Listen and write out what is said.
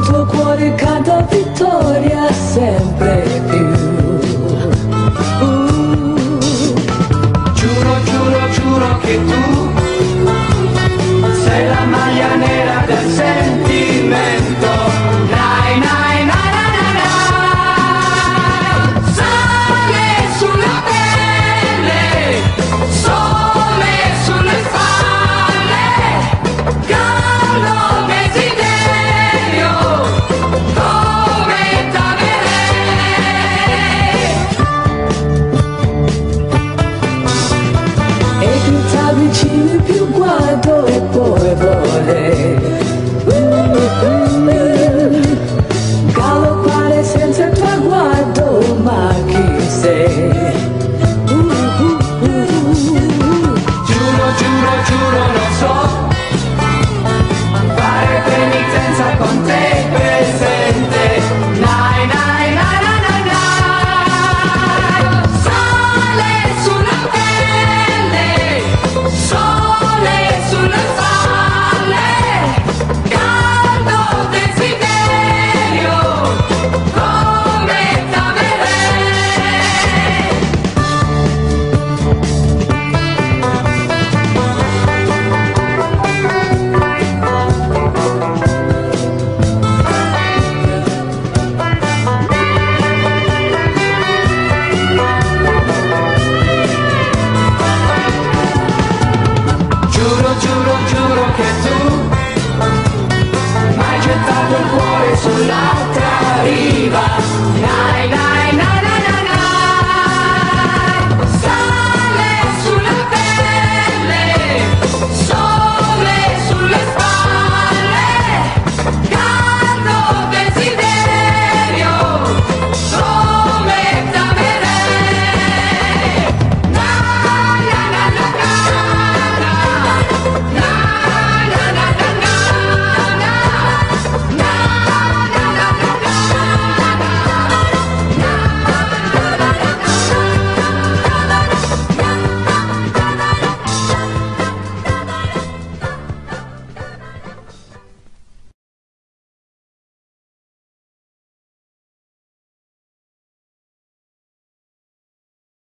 tuo cuore canta vittoria sempre più. Giuro, giuro, giuro che tu sei la maglia nera del sentimento. Nai, nai, nai, nai, nai, nai. Sale sulla pelle, sole sulle spalle, calo